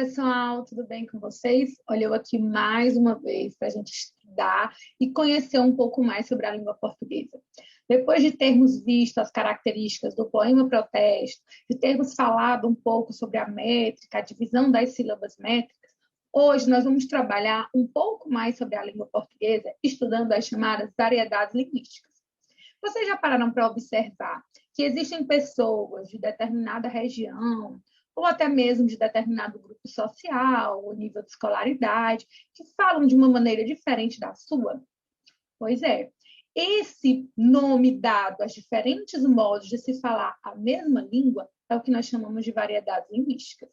pessoal, tudo bem com vocês? Olha, eu aqui mais uma vez para a gente estudar e conhecer um pouco mais sobre a língua portuguesa. Depois de termos visto as características do poema protesto, de termos falado um pouco sobre a métrica, a divisão das sílabas métricas, hoje nós vamos trabalhar um pouco mais sobre a língua portuguesa, estudando as chamadas variedades linguísticas. Vocês já pararam para observar que existem pessoas de determinada região, ou até mesmo de determinado grupo social, ou nível de escolaridade, que falam de uma maneira diferente da sua? Pois é, esse nome dado aos diferentes modos de se falar a mesma língua é o que nós chamamos de variedades linguísticas.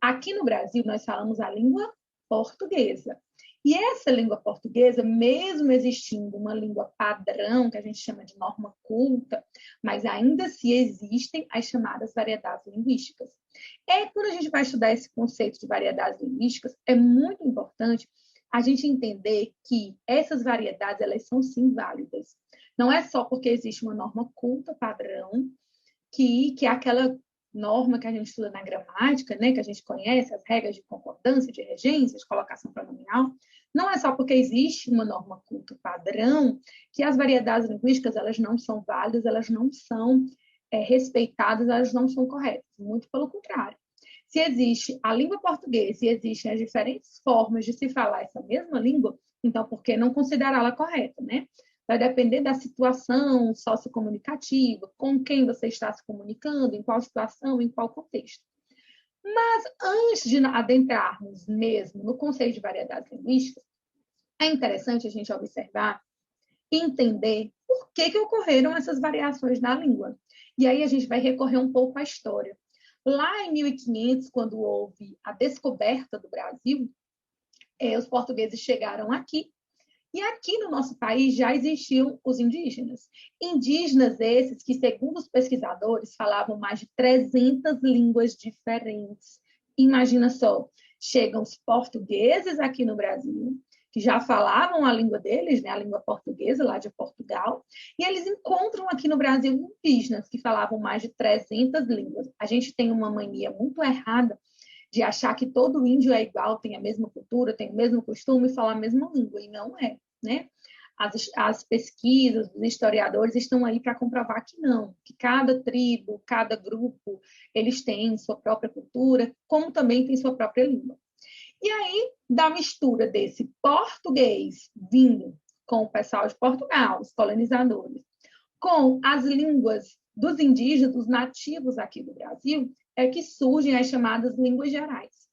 Aqui no Brasil, nós falamos a língua portuguesa. E essa língua portuguesa, mesmo existindo uma língua padrão, que a gente chama de norma culta, mas ainda se existem as chamadas variedades linguísticas. Quando a gente vai estudar esse conceito de variedades linguísticas, é muito importante a gente entender que essas variedades, elas são sim válidas. Não é só porque existe uma norma culta padrão, que é aquela norma que a gente estuda na gramática, né, que a gente conhece, as regras de concordância, de regência, de colocação pronominal. Não é só porque existe uma norma culta padrão que as variedades linguísticas elas não são válidas, elas não são respeitadas, elas não são corretas. Muito pelo contrário. Se existe a língua portuguesa e existem as diferentes formas de se falar essa mesma língua, então por que não considerá-la correta, né? Vai depender da situação sociocomunicativa, com quem você está se comunicando, em qual situação, em qual contexto. Mas antes de adentrarmos mesmo no conceito de variedades linguísticas, é interessante a gente observar e entender por que ocorreram essas variações na língua. E aí a gente vai recorrer um pouco à história. Lá em 1500, quando houve a descoberta do Brasil, os portugueses chegaram aqui. E aqui no nosso país já existiam os indígenas. Indígenas esses que, segundo os pesquisadores, falavam mais de 300 línguas diferentes. Imagina só, chegam os portugueses aqui no Brasil, que já falavam a língua deles, né, a língua portuguesa, lá de Portugal, e eles encontram aqui no Brasil indígenas que falavam mais de 300 línguas. A gente tem uma mania muito errada de achar que todo índio é igual, tem a mesma cultura, tem o mesmo costume, fala a mesma língua, e não é, né? As pesquisas dos historiadores estão aí para comprovar que não, que cada tribo, cada grupo, eles têm sua própria cultura, como também tem sua própria língua. E aí, da mistura desse português vindo com o pessoal de Portugal, os colonizadores, com as línguas dos indígenas, dos nativos aqui do Brasil, é que surgem as chamadas línguas gerais.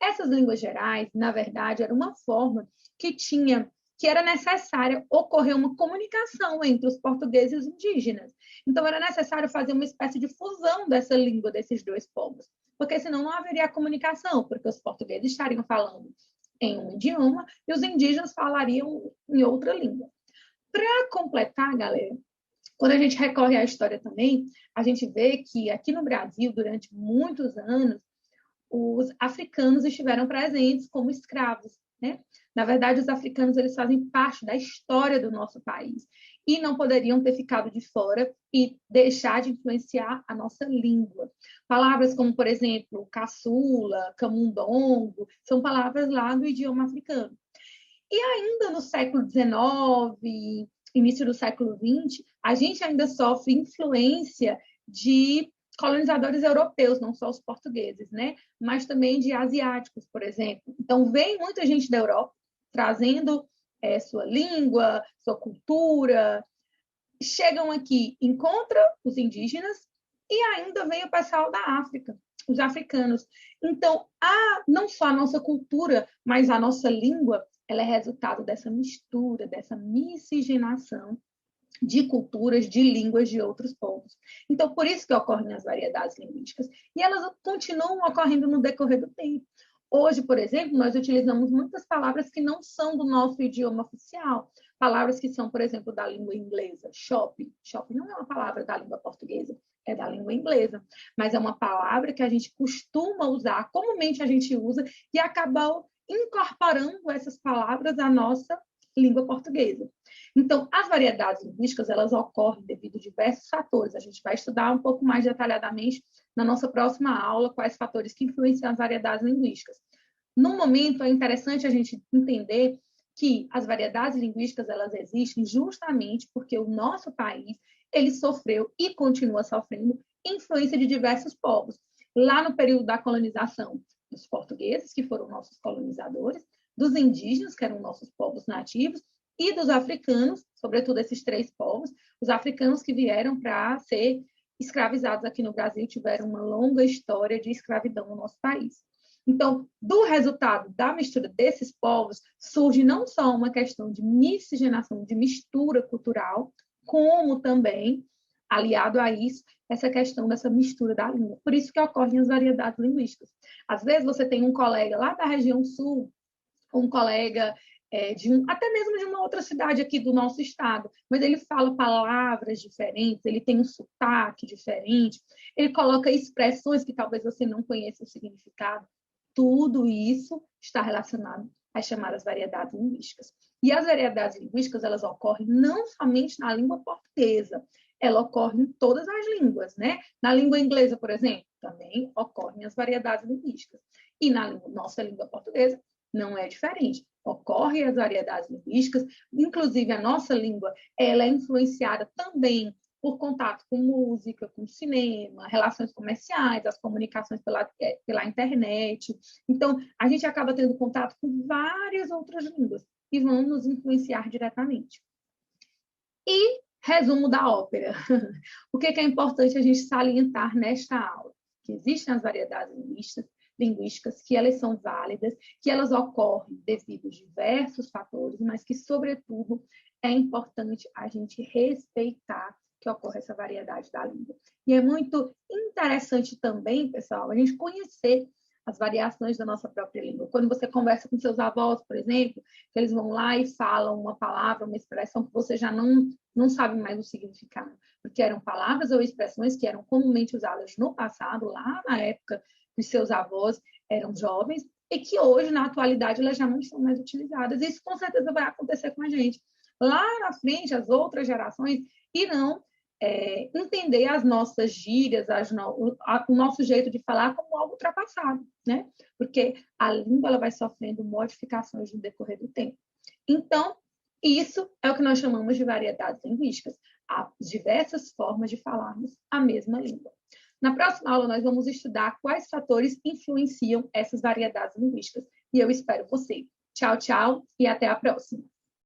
Essas línguas gerais, na verdade, era uma forma que era necessária ocorrer uma comunicação entre os portugueses e os indígenas. Então, era necessário fazer uma espécie de fusão dessa língua desses dois povos, porque senão não haveria comunicação, porque os portugueses estariam falando em um idioma e os indígenas falariam em outra língua. Para completar, galera, quando a gente recorre à história também, a gente vê que aqui no Brasil, durante muitos anos, os africanos estiveram presentes como escravos, né? Na verdade, os africanos eles fazem parte da história do nosso país e não poderiam ter ficado de fora e deixar de influenciar a nossa língua. Palavras como, por exemplo, caçula, camundongo, são palavras lá do idioma africano. E ainda no século XIX, início do século XX, a gente ainda sofre influência de colonizadores europeus, não só os portugueses, né? Mas também de asiáticos, por exemplo. Então, vem muita gente da Europa trazendo sua língua, sua cultura, chegam aqui, encontram os indígenas e ainda vem o pessoal da África, os africanos. Então, não só a nossa cultura, mas a nossa língua, ela é resultado dessa mistura, dessa miscigenação de culturas, de línguas de outros povos. Então, por isso que ocorrem as variedades linguísticas. E elas continuam ocorrendo no decorrer do tempo. Hoje, por exemplo, nós utilizamos muitas palavras que não são do nosso idioma oficial. Palavras que são, por exemplo, da língua inglesa. Shopping. Shopping não é uma palavra da língua portuguesa, é da língua inglesa. Mas é uma palavra que a gente costuma usar, comumente a gente usa, e acabou incorporando essas palavras à nossa língua portuguesa. Então, as variedades linguísticas, elas ocorrem devido a diversos fatores. A gente vai estudar um pouco mais detalhadamente na nossa próxima aula quais fatores que influenciam as variedades linguísticas. No momento, é interessante a gente entender que as variedades linguísticas, elas existem justamente porque o nosso país, ele sofreu e continua sofrendo influência de diversos povos. Lá no período da colonização, dos portugueses, que foram nossos colonizadores, dos indígenas, que eram nossos povos nativos, e dos africanos, sobretudo esses três povos, os africanos que vieram para ser escravizados aqui no Brasil, tiveram uma longa história de escravidão no nosso país. Então, do resultado da mistura desses povos, surge não só uma questão de miscigenação, de mistura cultural, como também, aliado a isso, essa questão dessa mistura da língua. Por isso que ocorrem as variedades linguísticas. Às vezes você tem um colega lá da região sul, um colega até mesmo de uma outra cidade aqui do nosso estado, mas ele fala palavras diferentes, ele tem um sotaque diferente, ele coloca expressões que talvez você não conheça o significado. Tudo isso está relacionado às chamadas variedades linguísticas. E as variedades linguísticas, elas ocorrem não somente na língua portuguesa, ela ocorre em todas as línguas, né? Na língua inglesa, por exemplo, também ocorrem as variedades linguísticas. E na nossa língua portuguesa, não é diferente. Ocorrem as variedades linguísticas, inclusive a nossa língua, ela é influenciada também por contato com música, com cinema, relações comerciais, as comunicações pela internet. Então, a gente acaba tendo contato com várias outras línguas que vão nos influenciar diretamente. E resumo da ópera. O que é importante a gente salientar nesta aula? Que existem as variedades linguísticas, que elas são válidas, que elas ocorrem devido a diversos fatores, mas que, sobretudo, é importante a gente respeitar que ocorre essa variedade da língua. E é muito interessante também, pessoal, a gente conhecer as variações da nossa própria língua. Quando você conversa com seus avós, por exemplo, que eles vão lá e falam uma palavra, uma expressão que você já não sabe mais o significado, porque eram palavras ou expressões que eram comumente usadas no passado, lá na época que seus avós eram jovens, e que hoje, na atualidade, elas já não são mais utilizadas. Isso, com certeza, vai acontecer com a gente. Lá na frente, as outras gerações irão entender as nossas gírias, o nosso jeito de falar como algo ultrapassado, né? Porque a língua ela vai sofrendo modificações no decorrer do tempo. Então, isso é o que nós chamamos de variedades linguísticas, há diversas formas de falarmos a mesma língua. Na próxima aula, nós vamos estudar quais fatores influenciam essas variedades linguísticas. E eu espero você. Tchau, tchau e até a próxima.